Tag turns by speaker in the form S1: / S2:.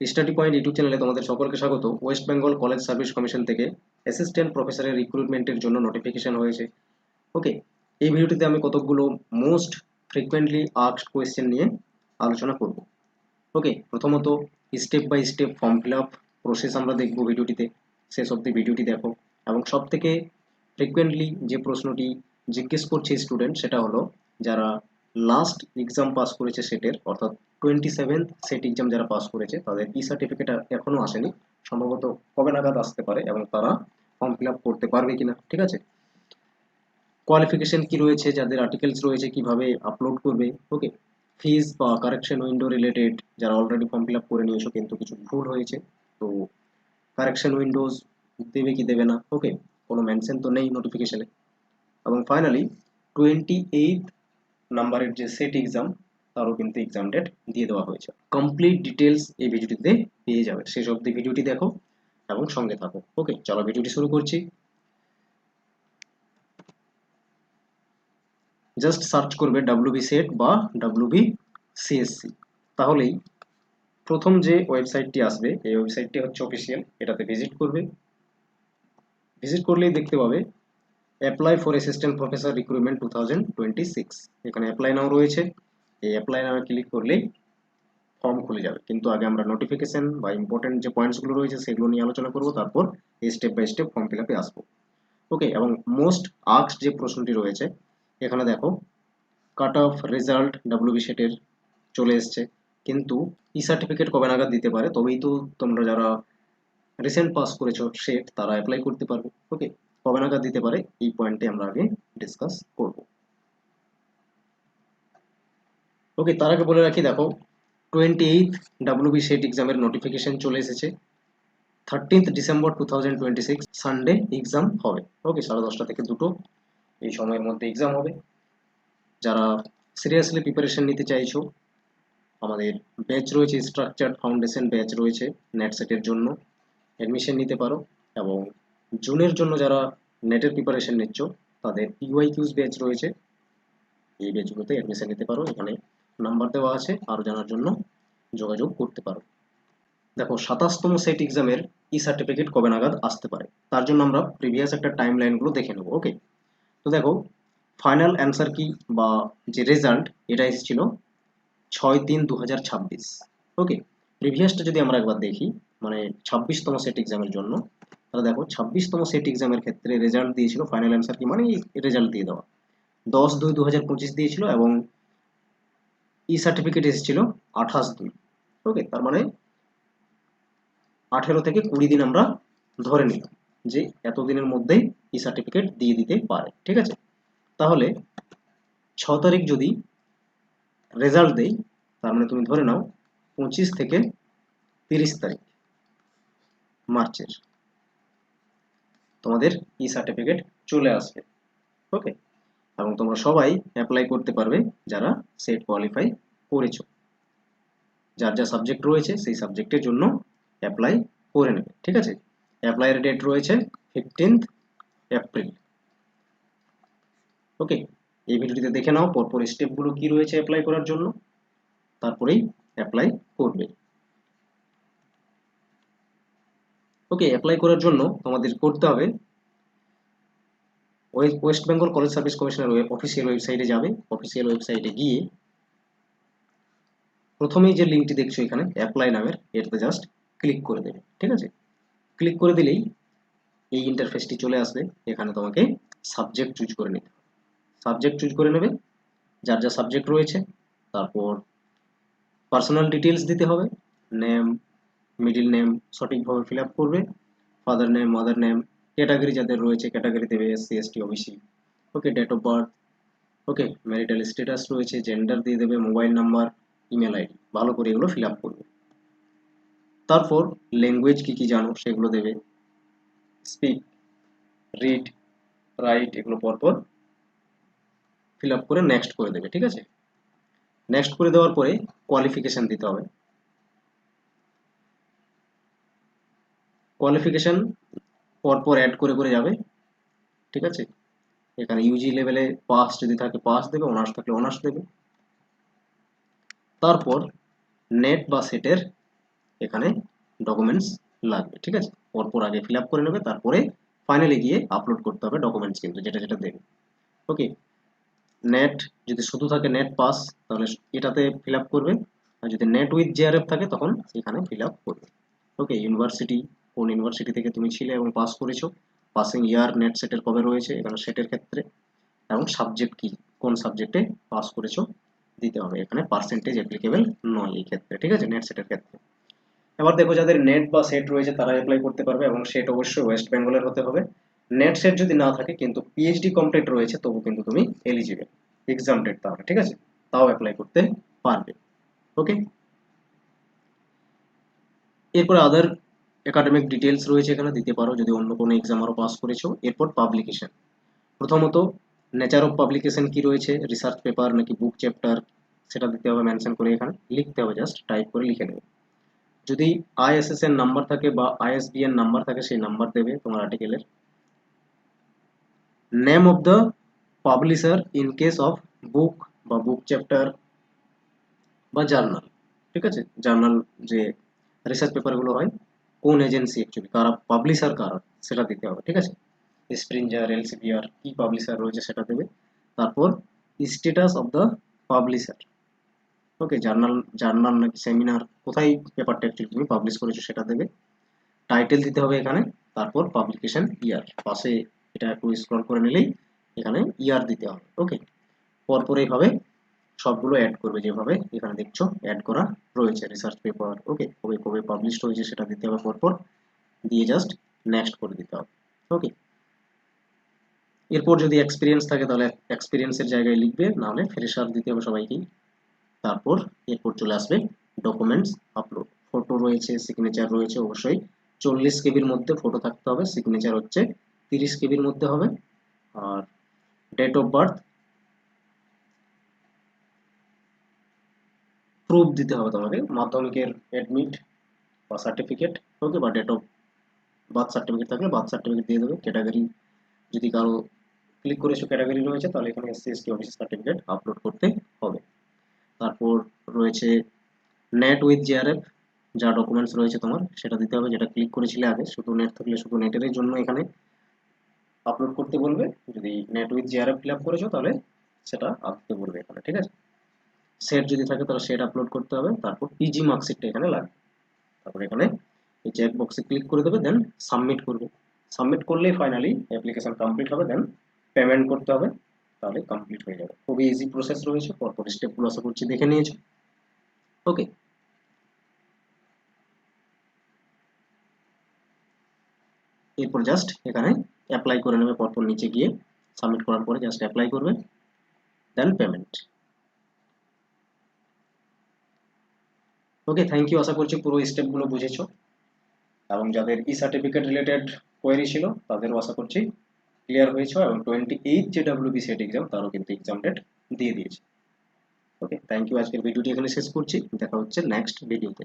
S1: Study point YouTube চ্যানেলে তোমাদের সকলকে স্বাগত। West Bengal college service commission থেকে অ্যাসিস্ট্যান্ট প্রফেসরের রিক্রুটমেন্টের জন্য নোটিফিকেশন হয়েছে। ওকে, এই ভিডিওটিতে আমি কতকগুলো মোস্ট ফ্রিকোয়েন্টলি আস্কড কোয়েশ্চেন নিয়ে আলোচনা করব। ওকে, প্রথমত step by step form fill up process আমরা দেখব ভিডিওটিতে। শেষ অবধি ভিডিওটি দেখো। এবং সব থেকে ফ্রিকোয়েন্টলি যে প্রশ্নটি জিজ্ঞেস করছে স্টুডেন্ট, সেটা হলো যারা লাস্ট এক্সাম পাস করেছে সেটের, অর্থাৎ 27th সেট এক্সাম যারা পাস করেছে তাদের ই সার্টিফিকেট এখনো আসেনি, সম্ভবত কবে নাগাদ আসতে পারে এবং তারা ফর্ম ফিল আপ করতে পারবে কিনা। ঠিক আছে, কোয়ালিফিকেশন কি রয়েছে, যাদের আর্টিকেলস রয়েছে কিভাবে আপলোড করবে। ওকে, ফিজ বা কারেকশন উইন্ডো রিলেটেড, যারা অলরেডি ফর্ম ফিল আপ করে নিয়েছো কিন্তু কিছু ভুল হয়েছে, তো কারেকশন উইন্ডোজ দেবে কি দেবে না। ওকে, কোনো মেনশন তো নেই নোটিফিকেশনে। এবং ফাইনালি 28 নাম্বারের যে সেট এক্সাম, তারও কিন্তু এক্সাম ডেট দিয়ে দেওয়া হয়েছে। কমপ্লিট ডিটেলস এই ভিডিওটিতে পেয়ে যাবে, শেষ অবধি ভিডিওটি দেখো এবং সঙ্গে থাকো। ওকে, চলো ভিডিওটি শুরু করছি। জাস্ট সার্চ করবে ডাব্লিউবি সেট বা ডাব্লিউবি সিএসসি, তাহলেই প্রথম যে ওয়েবসাইটটি আসবে এই ওয়েবসাইটটি হচ্ছে অফিসিয়াল, এটাতে ভিজিট করবে। ভিজিট করলেই দেখতে পাবে apply for assistant professor recruitment 2026, এখানে অ্যাপ্লাই নাও রয়েছে। এই অ্যাপ্লাই নাও ক্লিক করলেই ফর্ম খুলে যাবে। কিন্তু আগে আমরা নোটিফিকেশন বা ইম্পর্টেন্ট যে পয়েন্টসগুলো রয়েছে সেগুলো নিয়ে আলোচনা করব, তারপর step by step form fill আপে আসবো। ওকে, এবং মোস্ট আস্কড যে প্রশ্নটি রয়েছে এখানে দেখো, কাট অফ রেজাল্ট ডাব্লিউবি সেটের চলে এসছে, কিন্তু ই সার্টিফিকেট কবে নাগাদ দিতে পারে, তবেই তো তোমরা যারা রিসেন্ট পাস করেছো সেট তারা অ্যাপ্লাই করতে পারবে। ওকে, কবে নাগাদ দিতে পারে এই পয়েন্টে আমরা আগে ডিসকাস করব। ওকে, তার আগে বলে রাখি, দেখো 28 ডাব্লিউবি সেট এক্সামের নোটিফিকেশন চলে এসেছে। 13th ডিসেম্বর 2026 সানডে এক্সাম হবে। ওকে, 10:30 থেকে 2টো এই সময়ের মধ্যে এক্সাম হবে। যারা সিরিয়াসলি প্রিপারেশন নিতে চাইছো, আমাদের ব্যাচ রয়েছে, স্ট্রাকচার্ড ফাউন্ডেশন ব্যাচ রয়েছে নেট সেটের জন্য, অ্যাডমিশন নিতে পারো। এবং জুনের জন্য যারা নেটের প্রিপারেশন নিচ্ছ তাদের পিওয়াইকিউজ ব্যাচ রয়েছে, এই ব্যাচগুলোতে অ্যাডমিশন নিতে পারো। এখানে নাম্বার দেওয়া আছে, আরও জানার জন্য যোগাযোগ করতে পারো। দেখো, 27তম সেট এক্সামের ই সার্টিফিকেট কবে নাগাদ আসতে পারে, তার জন্য আমরা প্রিভিয়াস একটা টাইম লাইনগুলো দেখে নেবো। ওকে, তো দেখো, ফাইনাল অ্যান্সার কি বা যে রেজাল্ট, এটা এসেছিল 6/3/2026। ওকে, প্রিভিয়াসটা যদি আমরা একবার দেখি, মানে 26তম সেট এক্সামের জন্য, তাহলে দেখো 26তম সেট এক্সামের ক্ষেত্রে রেজাল্ট দিয়েছিল, ফাইনাল অ্যান্সার কি মানে রেজাল্ট দিয়ে দেওয়া 10/2/2025 দিয়েছিল, এবং ই সার্টিফিকেট এসেছিল 28/2। ওকে, তার মানে 18 থেকে 20 দিন আমরা ধরে নিলাম যে এতদিনের মধ্যেই ই সার্টিফিকেট দিয়ে দিতে পারে। ঠিক আছে, তাহলে 6 তারিখ যদি রেজাল্ট দেই, তার মানে তুমি ধরে নাও 25 থেকে 30 তারিখ মার্চের তোমাদের ই সার্টিফিকেট চলে আসবে। ওকে, এবং তোমরা সবাই অ্যাপ্লাই করতে পারবে যারা সেট কোয়ালিফাই করেছো। যার যা সাবজেক্ট রয়েছে সেই সাবজেক্টের জন্য অ্যাপ্লাই করে নেবে। ঠিক আছে, অ্যাপ্লাইয়ের ডেট রয়েছে 15th এপ্রিল। ওকে, এই ভিডিওটিতে দেখে নাও পরপর স্টেপগুলো কি রয়েছে অ্যাপ্লাই করার জন্য, তারপরেই অ্যাপ্লাই করবে। ওকে, অ্যাপ্লাই করার জন্য তোমাদের করতে হবে, ওয়েস্ট বেঙ্গল কলেজ সার্ভিস কমিশনের অফিসিয়াল ওয়েবসাইটে যাবে। অফিসিয়াল ওয়েবসাইটে গিয়ে প্রথমেই যে লিঙ্কটি দেখছো এখানে অ্যাপ্লাই নামের, এটাতে জাস্ট ক্লিক করে দেবে। ঠিক আছে, ক্লিক করে দিলেই এই ইন্টারফেসটি চলে আসবে। এখানে তোমাকে সাবজেক্ট চুজ করে নিতে হবে, সাবজেক্ট চুজ করে নেবে যার যা সাবজেক্ট রয়েছে। তারপর পার্সোনাল ডিটেলস দিতে হবে, নেম, মিডিল নেম সঠিকভাবে ফিল আপ করবে, father name, mother name, category যাদের রয়েছে ক্যাটাগরি দেবে, SC ST OBC. Okay, date of birth, okay, marital status রয়েছে, জেন্ডার দিয়ে দেবে, মোবাইল নাম্বার, ইমেল আইডি, ভালো করে এগুলো ফিল আপ করবে। তারপর ল্যাঙ্গুয়েজ কি কি জানো সেগুলো দেবে, স্পিক, রিড, রাইট, এগুলো পরপর ফিল আপ করে নেক্সট করে দেবে। ঠিক আছে, নেক্সট করে দেওয়ার পরে কোয়ালিফিকেশন দিতে হবে। কোয়ালিফিকেশন পরপর অ্যাড করে করে যাবে। ঠিক আছে, এখানে ইউজি লেভেলে পাস যদি থাকে পাস দেবে, অনার্স থাকলে অনার্স দেবে। তারপর নেট বা সেটের এখানে ডকুমেন্টস লাগবে, ঠিক আছে। পরপর আগে ফিল আপ করে নেবে, তারপরে ফাইনালি গিয়ে আপলোড করতে হবে ডকুমেন্টস, কিন্তু যেটা যেটা দেবে। ওকে, নেট যদি শুধু থাকে নেট পাস, তাহলে এটাতে ফিল আপ করবে, আর যদি নেট উইথ জিআরএফ থাকে তখন এখানে ফিল আপ করবে। ওকে, ইউনিভার্সিটি, কোন ইউনিভার্সিটি থেকে তুমি ছিলে এবং পাস করেছো, পাসিং ইয়ার, নেট সেটের কবে রয়েছে এখানে সেটের ক্ষেত্রে, এবং সাবজেক্ট কি, কোন সাবজেক্টে পাস করেছো দিতে হবে। এখানে পার্সেন্টেজ অ্যাপ্লিকেবল নয় এই ক্ষেত্রে, ঠিক আছে, নেট সেটের ক্ষেত্রে। এবার দেখো যাদের নেট বা সেট রয়েছে তারা অ্যাপ্লাই করতে পারবে, এবং সেট অবশ্যই ওয়েস্ট বেঙ্গলের হতে হবে। নেট সেট যদি না থাকে কিন্তু পিএইচডি কমপ্লিট রয়েছে, তবু কিন্তু তুমি এলিজিবল, এক্সামটেড তাহলে, ঠিক আছে, তাও অ্যাপ্লাই করতে পারবে। ওকে, এরপর আদার একাডেমিক ডিটেলস রয়েছে, এখানে দিতে পারো যদি অন্য কোনো এক্সাম আরও পাস করেছো। এরপর পাবলিকেশন, প্রথমত নেচার অফ পাবলিকেশন কি রয়েছে, রিসার্চ পেপার নাকি বুক চ্যাপ্টার, সেটা দিতে হবে, মেনশন করে এখানে লিখতে হবে, জাস্ট টাইপ করে লিখে নেবে। যদি আইএসএসএন নাম্বার থাকে বা আইএসবিএন নাম্বার থাকে সেই নাম্বার দেবে তোমার আর্টিকেলের। Name of the publisher in case of book বা বুক চ্যাপ্টার বা জার্নাল, ঠিক আছে, জার্নাল যে রিসার্চ পেপারগুলো হয়, কোন এজেন্সি অ্যাকচুয়ালি, কারা পাবলিশার কারা, সেটা দিতে হবে, ঠিক আছে। স্প্রিঞ্জার, এলসিপিআর, কি পাবলিশার রয়েছে সেটা দেবে। তারপর status of the publisher, okay, journal journal নাকি সেমিনার, কোথায় পেপারটা অ্যাকচুয়ালি তুমি পাবলিশ করেছো সেটা দেবে। টাইটেল দিতে হবে এখানে। তারপর পাবলিকেশন ইয়ার, পাশে এটা একটু স্ক্রল করে নিলেই এখানে ইয়ার দিতে হবে। ওকে, পরপর এইভাবে সবগুলো অ্যাড করবে, যেভাবে এখানে দেখছো অ্যাড করা রয়েছে, রিসার্চ পেপার, ওকে, কবে কবে পাবলিশ হয়েছে সেটা দিতে হবে পরপর, দিয়ে জাস্ট নেক্সট করে দিতে হবে। ওকে, এরপর যদি এক্সপিরিয়েন্স থাকে তাহলে এক্সপিরিয়েন্সের জায়গায় লিখবে, নাহলে ফ্রেশার দিতে হবে সবাইকেই। তারপর এরপর চলে আসবে ডকুমেন্টস আপলোড, ফটো রয়েছে, সিগনেচার রয়েছে, অবশ্যই 40 কেবির মধ্যে ফটো থাকতে হবে, সিগনেচার হচ্ছে 30 কেবির মধ্যে হবে। আর ডেট অফ বার্থ প্রুফ দিতে হবে তোমাকে, মাধ্যমিকের অ্যাডমিট বা সার্টিফিকেট, ওকে, বা ডেট অফ বার্থ সার্টিফিকেট থাকলে বার্থ সার্টিফিকেট দিয়ে দেবে। ক্যাটাগরি যদি কারো ক্লিক করেছো ক্যাটাগরি রয়েছে, তাহলে এখানে SC ST office certificate upload করতে হবে। তারপর রয়েছে নেট উইথ জিআরএফ, যা ডকুমেন্টস রয়েছে তোমার সেটা দিতে হবে, যেটা ক্লিক করেছিলে আগে, শুধু নেট থাকলে শুধু নেটের জন্য এখানে আপলোড করতে বলবে। যদি net with JRF fill up করেছো তাহলে সেটা আপলোড বলবে এখানে, ঠিক আছে। সেট যদি থাকে তাহলে সেট আপলোড করতে হবে। তারপর পিজি মার্কশিটটা এখানে লাগবে। তারপর এখানে এই চেক বক্সে ক্লিক করে দেবে, দেন সাবমিট করবে। সাবমিট করলেই ফাইনালি অ্যাপ্লিকেশন কমপ্লিট হবে, দেন পেমেন্ট করতে হবে, তাহলে কমপ্লিট হয়ে যাবে। খুবই ইজি প্রসেস রয়েছে, পরপর স্টেপগুলো আশা করছি দেখে নিয়েছো। ওকে, এরপর জাস্ট এখানে অ্যাপ্লাই করে নেবে, পরপর নিচে গিয়ে সাবমিট করার পরে জাস্ট অ্যাপ্লাই করবে, দেন পেমেন্ট। ওকে, থ্যাংক ইউ, আশা করছি পুরো স্টেপগুলো বুঝেছো, এবং যাদের ই সার্টিফিকেট রিলেটেড কোয়েরি ছিল তাদেরও আশা করছি ক্লিয়ার হয়েছে, এবং 28 যে ডাব্লিউবি সেট এক্সাম তারও কিন্তু এক্সাম ডেট দিয়ে দিয়েছে। ওকে, থ্যাংক ইউ, আজকের ভিডিওটি এখানে শেষ করছি, দেখা হচ্ছে নেক্সট ভিডিওতে।